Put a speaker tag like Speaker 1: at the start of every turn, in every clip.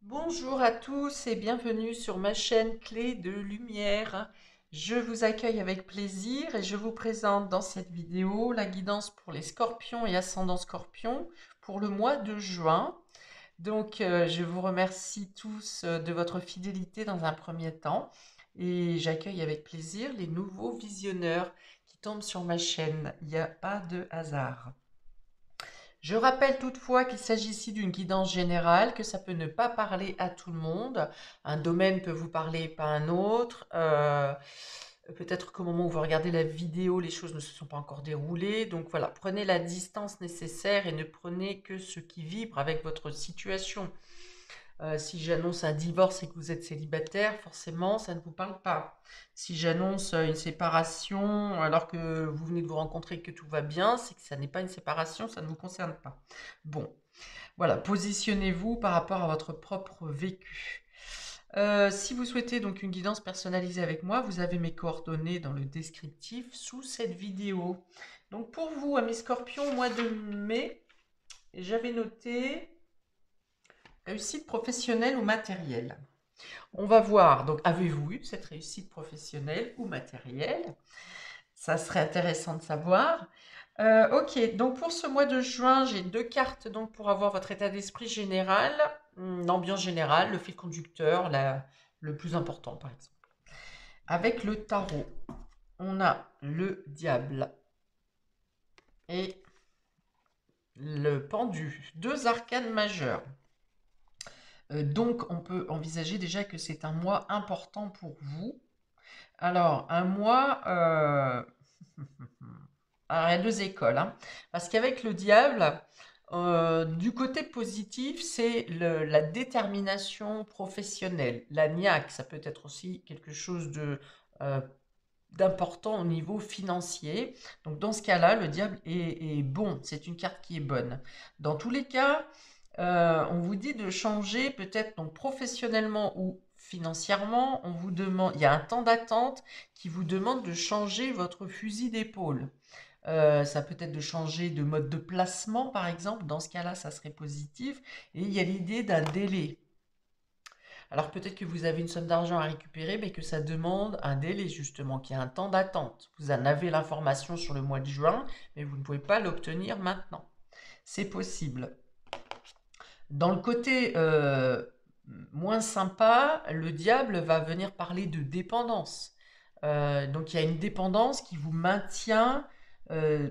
Speaker 1: Bonjour à tous et bienvenue sur ma chaîne Clé de Lumière. Je vous accueille avec plaisir et je vous présente dans cette vidéo la guidance pour les scorpions et ascendants scorpions pour le mois de juin. Je vous remercie tous de votre fidélité dans un premier temps et j'accueille avec plaisir les nouveaux visionneurs qui tombent sur ma chaîne. Il n'y a pas de hasard. Je rappelle toutefois qu'il s'agit ici d'une guidance générale, que ça peut ne pas parler à tout le monde. Un domaine peut vous parler, pas un autre. Peut-être qu'au moment où vous regardez la vidéo, les choses ne se sont pas encore déroulées. Donc voilà, prenez la distance nécessaire et ne prenez que ce qui vibre avec votre situation. Si j'annonce un divorce et que vous êtes célibataire, forcément, ça ne vous parle pas. Si j'annonce une séparation alors que vous venez de vous rencontrer et que tout va bien, c'est que ça n'est pas une séparation, ça ne vous concerne pas. Bon, voilà, positionnez-vous par rapport à votre propre vécu. Si vous souhaitez donc une guidance personnalisée avec moi, vous avez mes coordonnées dans le descriptif sous cette vidéo. Donc pour vous, amis scorpions, au mois de mai, j'avais noté réussite professionnelle ou matérielle. On va voir, donc avez-vous eu cette réussite professionnelle ou matérielle? Ça serait intéressant de savoir. Ok, donc pour ce mois de juin, j'ai deux cartes donc pour avoir votre état d'esprit général, l'ambiance générale, le fil conducteur, le plus important par exemple. Avec le tarot, on a le diable et le pendu, deux arcanes majeures. Donc on peut envisager déjà que c'est un mois important pour vous. Alors, un mois, alors il y a deux écoles, hein. Parce qu'avec le diable, du côté positif, c'est la détermination professionnelle, la niaque. Ça peut être aussi quelque chose euh, d'important au niveau financier. Donc dans ce cas-là, le diable est bon. C'est une carte qui est bonne. Dans tous les cas, on vous dit de changer peut-être donc professionnellement ou financièrement. On vous demande, il y a un temps d'attente qui vous demande de changer votre fusil d'épaule. Ça peut être de changer de mode de placement, par exemple. Dans ce cas-là, ça serait positif. Et il y a l'idée d'un délai. Alors peut-être que vous avez une somme d'argent à récupérer, mais que ça demande un délai, justement, qu'il y a un temps d'attente. Vous en avez l'information sur le mois de juin, mais vous ne pouvez pas l'obtenir maintenant. C'est possible. Dans le côté moins sympa, le diable va venir parler de dépendance. Donc il y a une dépendance qui vous maintient euh,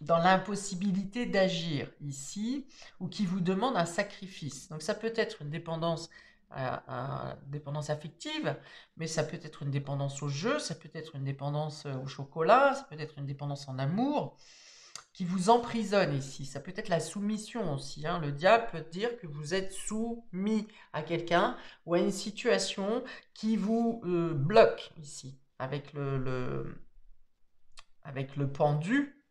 Speaker 1: dans l'impossibilité d'agir ici, ou qui vous demande un sacrifice. Donc ça peut être une dépendance, dépendance affective, mais ça peut être une dépendance au jeu, ça peut être une dépendance au chocolat, ça peut être une dépendance en amour qui vous emprisonne ici. Ça peut être la soumission aussi, hein. Le diable peut dire que vous êtes soumis à quelqu'un ou à une situation qui vous bloque ici, avec le pendu.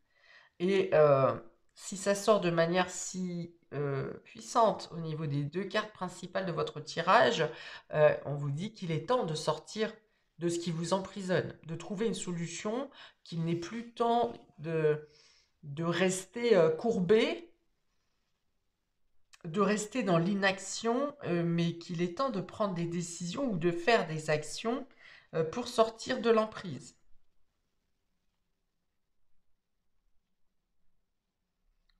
Speaker 1: Et si ça sort de manière si puissante au niveau des deux cartes principales de votre tirage, on vous dit qu'il est temps de sortir de ce qui vous emprisonne, de trouver une solution, qu'il n'est plus temps de rester courbé, de rester dans l'inaction, mais qu'il est temps de prendre des décisions ou de faire des actions pour sortir de l'emprise.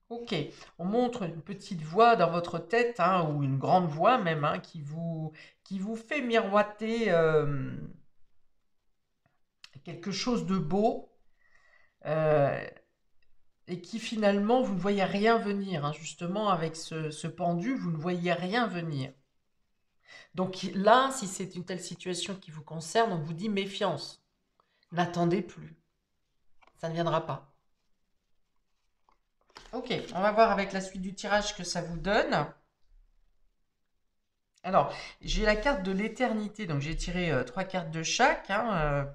Speaker 1: Ok, on montre une petite voix dans votre tête, hein, ou une grande voix même, hein, qui vous fait miroiter quelque chose de beau, euh, et qui finalement, vous ne voyez rien venir, hein. Justement, avec ce pendu, vous ne voyez rien venir. Donc là, si c'est une telle situation qui vous concerne, on vous dit méfiance. N'attendez plus. Ça ne viendra pas. Ok, on va voir avec la suite du tirage ce que ça vous donne. Alors, j'ai la carte de l'éternité, donc j'ai tiré trois cartes de chaque, hein,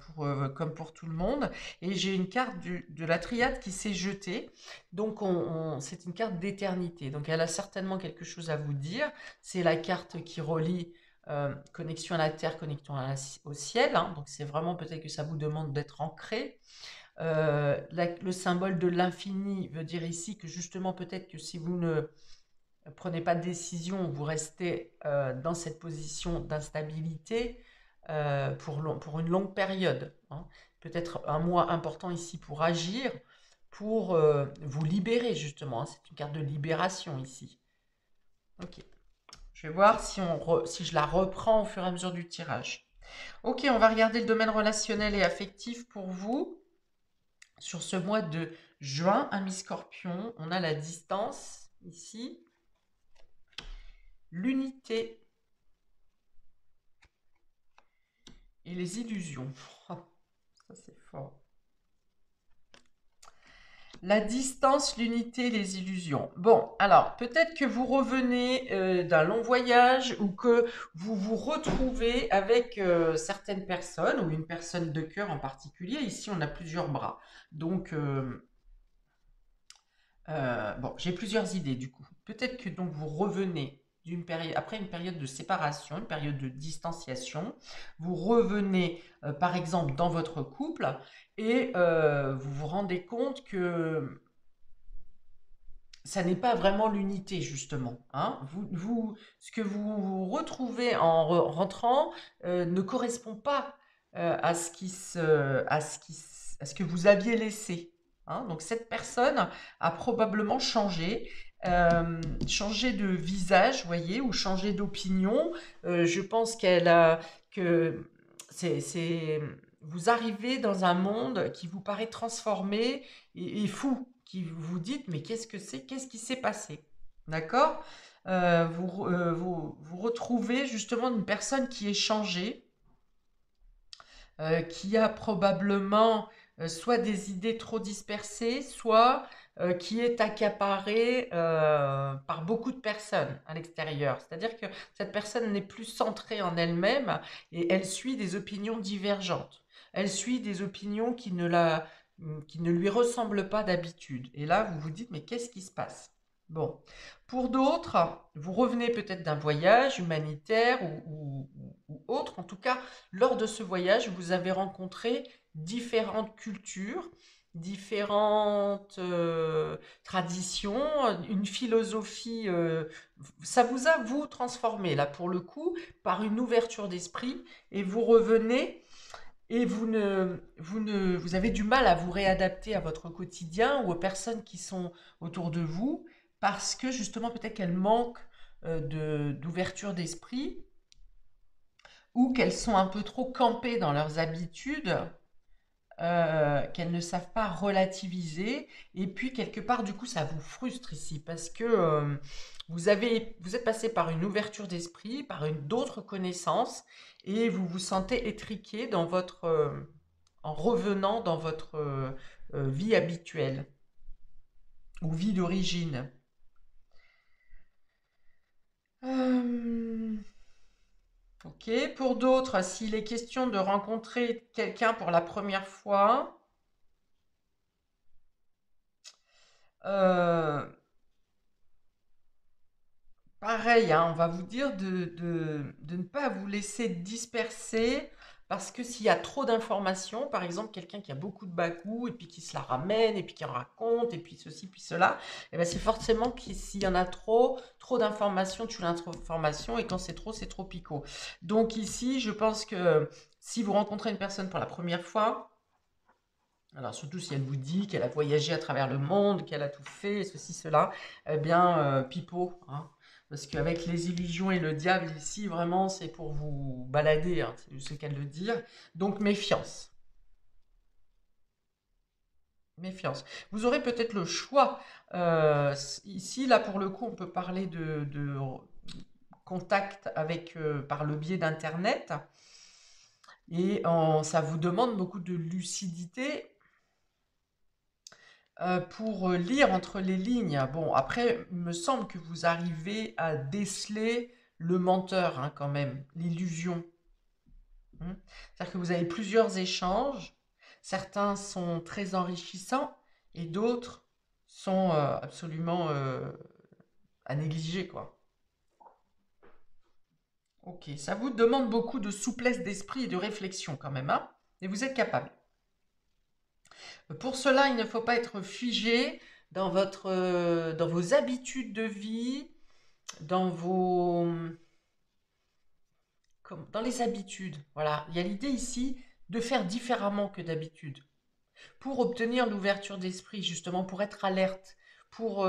Speaker 1: comme pour tout le monde, et j'ai une carte de la triade qui s'est jetée, donc c'est une carte d'éternité, donc elle a certainement quelque chose à vous dire. C'est la carte qui relie connexion à la terre, connexion au ciel, hein, donc c'est vraiment peut-être que ça vous demande d'être ancré. Le symbole de l'infini veut dire ici que justement peut-être que si vous ne prenez pas de décision, vous restez dans cette position d'instabilité pour une longue période, hein. Peut-être un mois important ici pour agir, pour vous libérer justement, hein. C'est une carte de libération ici. Ok. Je vais voir si je la reprends au fur et à mesure du tirage. Ok, on va regarder le domaine relationnel et affectif pour vous. Sur ce mois de juin, amis Scorpion, on a la distance ici, l'unité et les illusions. Oh, ça c'est fort. La distance, l'unité, les illusions. Bon, alors peut-être que vous revenez d'un long voyage ou que vous vous retrouvez avec certaines personnes ou une personne de cœur en particulier. Ici, on a plusieurs bras. Donc, bon, j'ai plusieurs idées du coup. Peut-être que donc vous revenez après une période de séparation, une période de distanciation, vous revenez par exemple dans votre couple et vous vous rendez compte que ça n'est pas vraiment l'unité justement, hein. Ce que vous retrouvez en rentrant ne correspond pas à ce que vous aviez laissé, hein. Donc cette personne a probablement changé de visage, voyez, ou changé d'opinion. Je pense que vous arrivez dans un monde qui vous paraît transformé et fou, qui vous dites, mais qu'est-ce que c'est? Qu'est-ce qui s'est passé? D'accord? Vous retrouvez justement une personne qui est changée, qui a probablement soit des idées trop dispersées, soit qui est accaparée par beaucoup de personnes à l'extérieur. C'est-à-dire que cette personne n'est plus centrée en elle-même et elle suit des opinions divergentes. Elle suit des opinions qui ne lui ressemblent pas d'habitude. Et là, vous vous dites, mais qu'est-ce qui se passe? Bon. Pour d'autres, vous revenez peut-être d'un voyage humanitaire ou autre. En tout cas, lors de ce voyage, vous avez rencontré différentes cultures, différentes traditions, une philosophie. Ça vous a, vous, transformé, là, pour le coup, par une ouverture d'esprit, et vous revenez et vous avez du mal à vous réadapter à votre quotidien ou aux personnes qui sont autour de vous parce que justement peut-être qu'elles manquent d'ouverture d'esprit ou qu'elles sont un peu trop campées dans leurs habitudes, qu'elles ne savent pas relativiser. Et puis, quelque part, du coup, ça vous frustre ici parce que vous êtes passé par une ouverture d'esprit, par d'autres connaissances, et vous vous sentez étriqué en revenant dans votre vie habituelle ou vie d'origine. Euh, Ok, pour d'autres, s'il est question de rencontrer quelqu'un pour la première fois, euh, pareil, hein, on va vous dire de ne pas vous laisser disperser parce que s'il y a trop d'informations, par exemple quelqu'un qui a beaucoup de bagou et puis qui se la ramène et puis qui en raconte et puis ceci puis cela, eh ben c'est forcément que s'il y en a trop d'informations, tu l'information et quand c'est trop picot. Donc ici, je pense que si vous rencontrez une personne pour la première fois, alors surtout si elle vous dit qu'elle a voyagé à travers le monde, qu'elle a tout fait, ceci, cela, eh bien, pipeau, hein. Parce qu'avec les illusions et le diable ici, vraiment, c'est pour vous balader, hein, c'est le cas de le dire. Donc méfiance, méfiance. Vous aurez peut-être le choix. Ici, là, pour le coup, on peut parler de contact avec, par le biais d'Internet. Et ça vous demande beaucoup de lucidité pour lire entre les lignes. Bon, après, il me semble que vous arrivez à déceler le menteur, hein, quand même, l'illusion, hein. C'est-à-dire que vous avez plusieurs échanges. Certains sont très enrichissants et d'autres sont absolument à négliger, quoi. Ok, ça vous demande beaucoup de souplesse d'esprit et de réflexion quand même, hein, et vous êtes capable. Pour cela, il ne faut pas être figé dans vos habitudes de vie. dans vos, dans les habitudes. Voilà, il y a l'idée ici de faire différemment que d'habitude pour obtenir l'ouverture d'esprit, justement pour être alerte, pour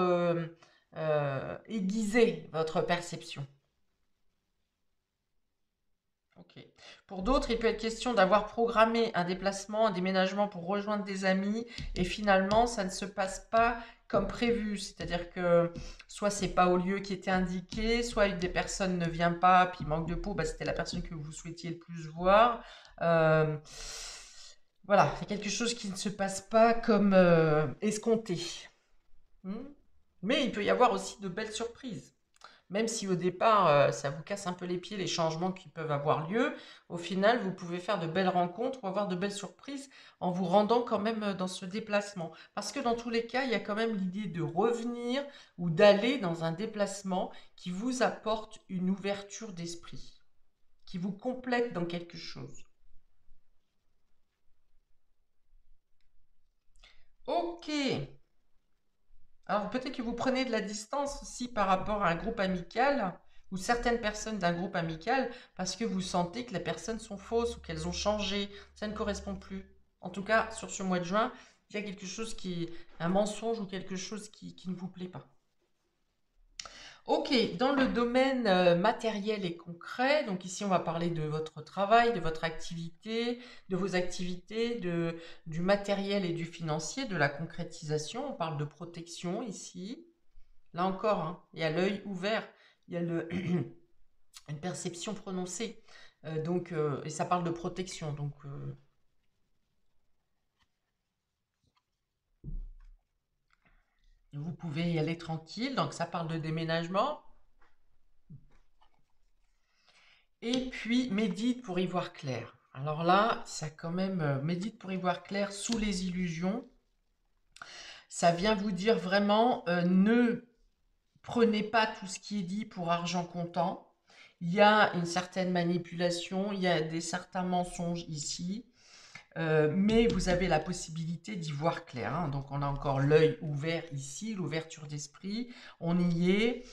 Speaker 1: aiguiser votre perception. Ok. Pour d'autres, il peut être question d'avoir programmé un déplacement, un déménagement pour rejoindre des amis et finalement, ça ne se passe pas comme prévu. C'est-à-dire que soit c'est pas au lieu qui était indiqué, soit une des personnes ne vient pas, puis manque de peau, bah, c'était la personne que vous souhaitiez le plus voir. Euh, voilà, c'est quelque chose qui ne se passe pas comme escompté. Hmm. Mais il peut y avoir aussi de belles surprises. Même si au départ, ça vous casse un peu les pieds, les changements qui peuvent avoir lieu, au final, vous pouvez faire de belles rencontres ou avoir de belles surprises en vous rendant quand même dans ce déplacement. Parce que dans tous les cas, il y a quand même l'idée de revenir ou d'aller dans un déplacement qui vous apporte une ouverture d'esprit, qui vous complète dans quelque chose. Ok. Alors peut-être que vous prenez de la distance aussi par rapport à un groupe amical ou certaines personnes d'un groupe amical parce que vous sentez que les personnes sont fausses ou qu'elles ont changé, ça ne correspond plus. En tout cas, sur ce mois de juin, il y a quelque chose qui, un mensonge ou quelque chose qui ne vous plaît pas. Ok, dans le domaine matériel et concret, donc ici on va parler de votre travail, de votre activité, de vos activités, du matériel et du financier, de la concrétisation. On parle de protection ici. Là encore, hein, il y a l'œil ouvert, il y a une perception prononcée. Et ça parle de protection. Donc, vous pouvez y aller tranquille. Donc, ça parle de déménagement. Et puis, médite pour y voir clair. Alors là, ça quand même, médite pour y voir clair sous les illusions. Ça vient vous dire vraiment, ne prenez pas tout ce qui est dit pour argent comptant. Il y a une certaine manipulation, il y a certains mensonges ici. Mais vous avez la possibilité d'y voir clair, hein. Donc on a encore l'œil ouvert ici, l'ouverture d'esprit, on y est.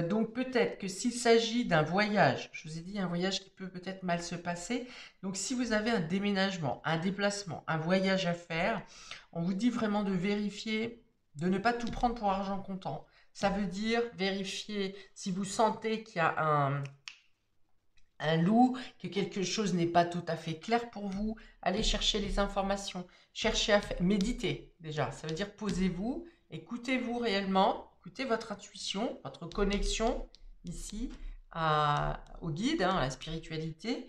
Speaker 1: Donc peut-être que s'il s'agit d'un voyage, je vous ai dit un voyage qui peut peut-être mal se passer, donc si vous avez un déménagement, un déplacement, un voyage à faire, on vous dit vraiment de vérifier, de ne pas tout prendre pour argent comptant. Ça veut dire vérifier si vous sentez qu'il y a un loup, que quelque chose n'est pas tout à fait clair pour vous, allez chercher les informations, cherchez à faire, méditez déjà, ça veut dire posez-vous, écoutez-vous réellement, écoutez votre intuition, votre connexion ici au guide, hein, à la spiritualité,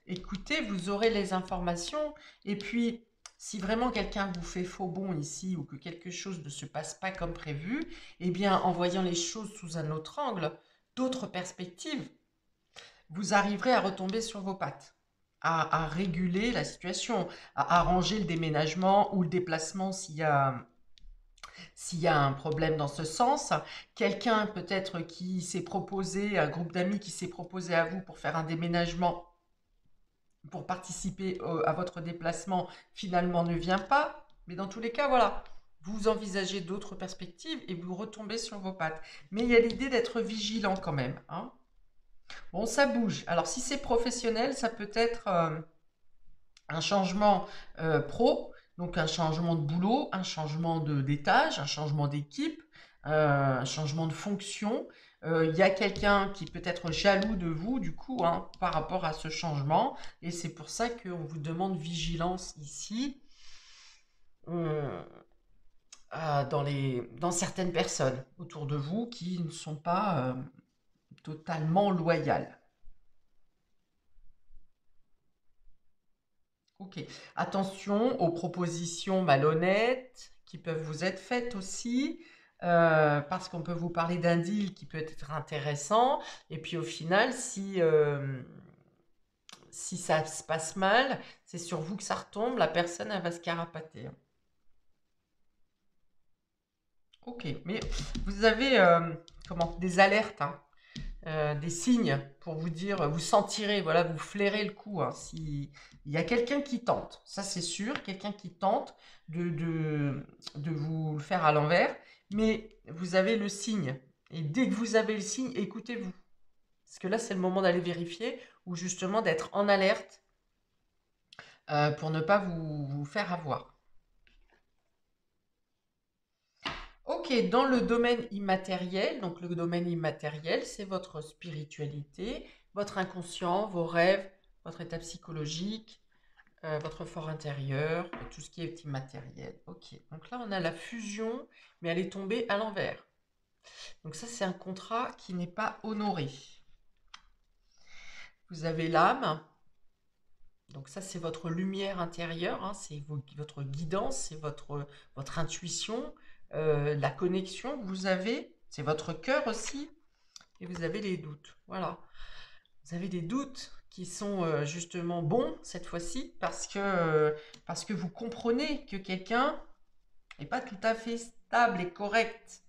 Speaker 1: écoutez, vous aurez les informations, et puis si vraiment quelqu'un vous fait faux bond ici ou que quelque chose ne se passe pas comme prévu, eh bien en voyant les choses sous un autre angle, d'autres perspectives, vous arriverez à retomber sur vos pattes, à réguler la situation, à arranger le déménagement ou le déplacement s'il y a un problème dans ce sens. Quelqu'un peut-être qui s'est proposé, un groupe d'amis qui s'est proposé à vous pour faire un déménagement, pour participer à votre déplacement, finalement ne vient pas. Mais dans tous les cas, voilà, vous envisagez d'autres perspectives et vous retombez sur vos pattes. Mais il y a l'idée d'être vigilant quand même, hein. Bon, ça bouge. Alors, si c'est professionnel, ça peut être un changement pro, donc un changement de boulot, un changement d'étage, un changement d'équipe, un changement de fonction. Il y a quelqu'un qui peut être jaloux de vous, du coup, hein, par rapport à ce changement. Et c'est pour ça qu'on vous demande vigilance ici. euh, dans certaines personnes autour de vous qui ne sont pas totalement loyales. Ok. Attention aux propositions malhonnêtes qui peuvent vous être faites aussi, parce qu'on peut vous parler d'un deal qui peut être intéressant, et puis au final, si ça se passe mal, c'est sur vous que ça retombe, la personne, elle va se carapater, hein. Ok, mais vous avez comment, des alertes, hein, des signes pour vous dire, vous sentirez, voilà, vous flairez le coup, hein, si il y a quelqu'un qui tente, ça c'est sûr, quelqu'un qui tente de vous le faire à l'envers, mais vous avez le signe. Et dès que vous avez le signe, écoutez-vous. Parce que là, c'est le moment d'aller vérifier ou justement d'être en alerte pour ne pas vous faire avoir. Ok, dans le domaine immatériel, donc le domaine immatériel, c'est votre spiritualité, votre inconscient, vos rêves, votre état psychologique, votre fort intérieur, tout ce qui est immatériel. Ok, donc là on a la fusion, mais elle est tombée à l'envers. Donc ça c'est un contrat qui n'est pas honoré. Vous avez l'âme, donc ça c'est votre lumière intérieure, hein, c'est votre guidance, c'est votre intuition, la connexion que vous avez, c'est votre cœur aussi, et vous avez les doutes. Voilà. Vous avez des doutes qui sont justement bons cette fois-ci parce que vous comprenez que quelqu'un n'est pas tout à fait stable et correct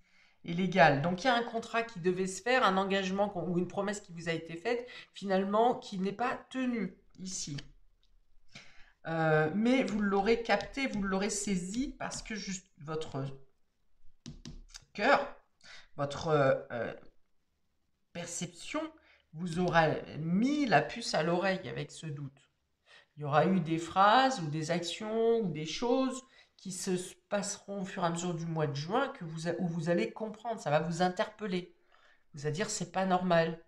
Speaker 1: et légal. Donc il y a un contrat qui devait se faire, un engagement ou une promesse qui vous a été faite, finalement qui n'est pas tenue ici. Mais vous l'aurez capté, vous l'aurez saisi parce que juste votre cœur, votre perception vous aura mis la puce à l'oreille avec ce doute. Il y aura eu des phrases ou des actions ou des choses qui se passeront au fur et à mesure du mois de juin où vous allez comprendre, ça va vous interpeller. Vous allez dire c'est pas normal.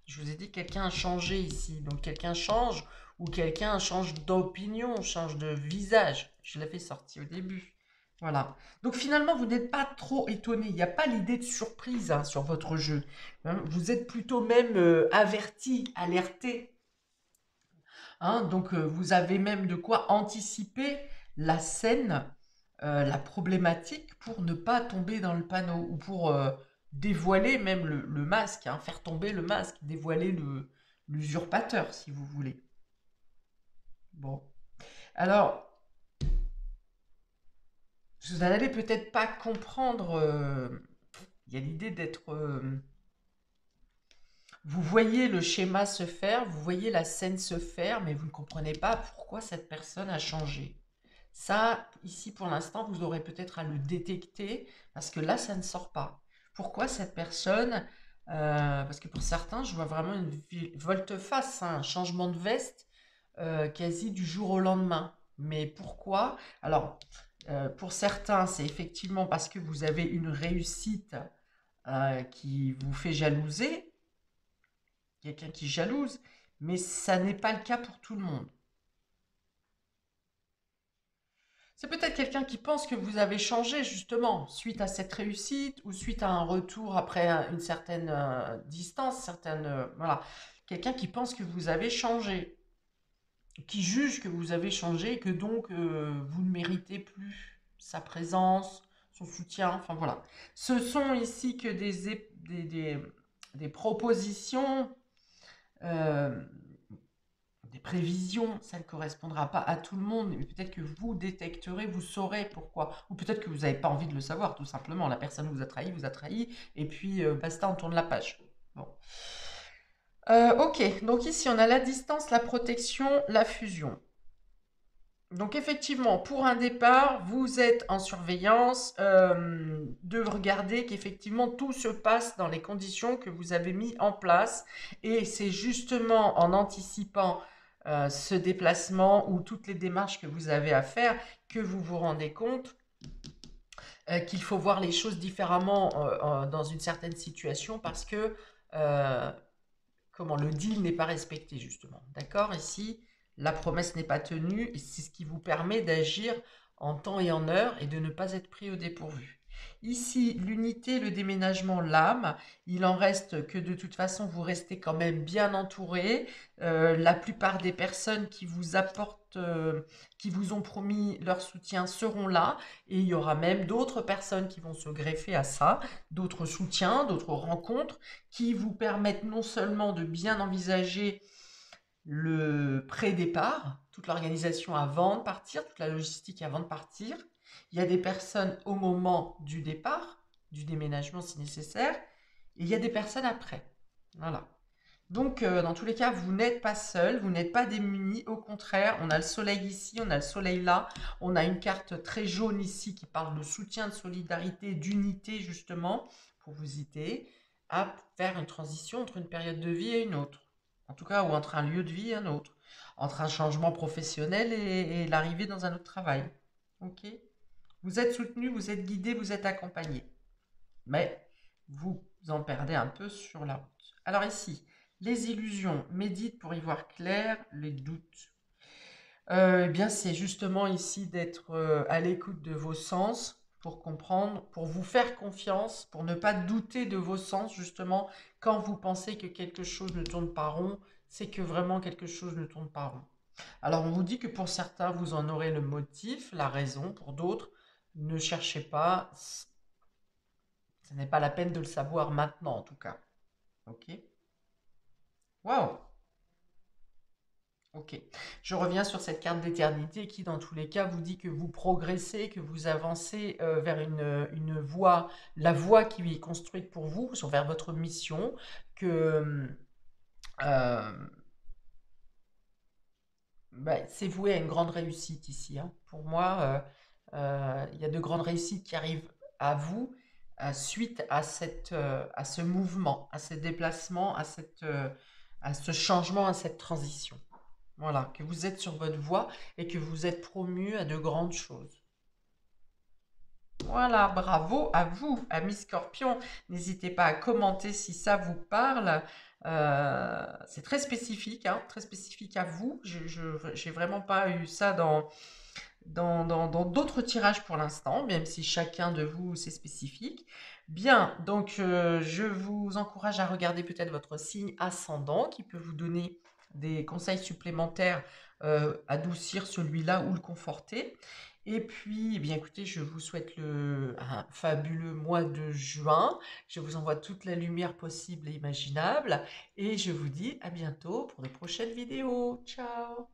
Speaker 1: Je vous ai dit quelqu'un a changé ici, donc quelqu'un change ou quelqu'un change d'opinion, change de visage. Je l'avais sorti au début. Voilà. Donc finalement, vous n'êtes pas trop étonné. Il n'y a pas l'idée de surprise hein, sur votre jeu. Hein, vous êtes plutôt même averti, alerté. Hein, donc vous avez même de quoi anticiper la scène, la problématique pour ne pas tomber dans le panneau ou pour dévoiler même le masque, hein, faire tomber le masque, dévoiler l'usurpateur si vous voulez. Bon. Alors, vous n'allez peut-être pas comprendre, il y a l'idée d'être... vous voyez le schéma se faire, vous voyez la scène se faire, mais vous ne comprenez pas pourquoi cette personne a changé. Ça, ici, pour l'instant, vous aurez peut-être à le détecter, parce que là, ça ne sort pas. Pourquoi cette personne parce que pour certains, je vois vraiment une volte-face, hein, un changement de veste quasi du jour au lendemain. Mais pourquoi? Alors, pour certains, c'est effectivement parce que vous avez une réussite qui vous fait jalouser, quelqu'un qui jalouse, mais ça n'est pas le cas pour tout le monde. C'est peut-être quelqu'un qui pense que vous avez changé justement suite à cette réussite ou suite à un retour après une certaine distance, voilà. Quelqu'un qui pense que vous avez changé, qui juge que vous avez changé et que donc vous ne méritez plus sa présence, son soutien, enfin voilà. Ce sont ici que des propositions euh, des prévisions, ça ne correspondra pas à tout le monde, mais peut-être que vous détecterez, vous saurez pourquoi. Ou peut-être que vous n'avez pas envie de le savoir, tout simplement. La personne vous a trahi, et puis basta, on tourne la page. Bon. Ok, donc ici on a la distance, la protection, la fusion. Donc effectivement, pour un départ, vous êtes en surveillance de regarder qu'effectivement tout se passe dans les conditions que vous avez mis en place. Et c'est justement en anticipant ce déplacement ou toutes les démarches que vous avez à faire que vous vous rendez compte qu'il faut voir les choses différemment dans une certaine situation parce que comment le deal n'est pas respecté justement. D'accord? Ici, la promesse n'est pas tenue et c'est ce qui vous permet d'agir en temps et en heure et de ne pas être pris au dépourvu. Ici, l'unité, le déménagement, l'âme, il en reste que de toute façon, vous restez quand même bien entouré. La plupart des personnes qui vous apportent, qui vous ont promis leur soutien seront là. Et il y aura même d'autres personnes qui vont se greffer à ça, d'autres soutiens, d'autres rencontres qui vous permettent non seulement de bien envisager le pré-départ, toute l'organisation avant de partir, toute la logistique avant de partir. Il y a des personnes au moment du départ, du déménagement si nécessaire, et il y a des personnes après. Voilà. Donc, dans tous les cas, vous n'êtes pas seul, vous n'êtes pas démunis, au contraire, on a le soleil ici, on a le soleil là, on a une carte très jaune ici qui parle de soutien, de solidarité, d'unité justement, pour vous aider. à faire une transition entre une période de vie et une autre. En tout cas, ou entre un lieu de vie et un autre. Entre un changement professionnel et l'arrivée dans un autre travail. Ok? Vous êtes soutenu, vous êtes guidé, vous êtes accompagné. Mais vous en perdez un peu sur la route. Alors ici, les illusions, médite pour y voir clair, les doutes. Eh bien, c'est justement ici d'être à l'écoute de vos sens pour comprendre, pour vous faire confiance, pour ne pas douter de vos sens, justement, quand vous pensez que quelque chose ne tourne pas rond, c'est que vraiment quelque chose ne tourne pas rond. Alors, on vous dit que pour certains, vous en aurez le motif, la raison, pour d'autres, ne cherchez pas, ce n'est pas la peine de le savoir maintenant, en tout cas. Ok? Waouh! Ok. Je reviens sur cette carte d'éternité qui, dans tous les cas, vous dit que vous progressez, que vous avancez vers une voie, la voie qui est construite pour vous, vers votre mission, que euh, c'est voué à une grande réussite ici, hein. Pour moi, il y a de grandes réussites qui arrivent à vous suite à ce mouvement, à ce déplacement, à ce changement, à cette transition. Voilà, que vous êtes sur votre voie et que vous êtes promu à de grandes choses. Voilà, bravo à vous, amis Scorpion. N'hésitez pas à commenter si ça vous parle. C'est très spécifique, hein, très spécifique à vous. J'ai vraiment pas eu ça dans d'autres tirages pour l'instant, même si chacun de vous c'est spécifique. Bien, donc je vous encourage à regarder peut-être votre signe ascendant qui peut vous donner des conseils supplémentaires, adoucir celui-là ou le conforter. Et puis, eh bien écoutez, je vous souhaite un fabuleux mois de juin. Je vous envoie toute la lumière possible et imaginable. Et je vous dis à bientôt pour de prochaines vidéos. Ciao!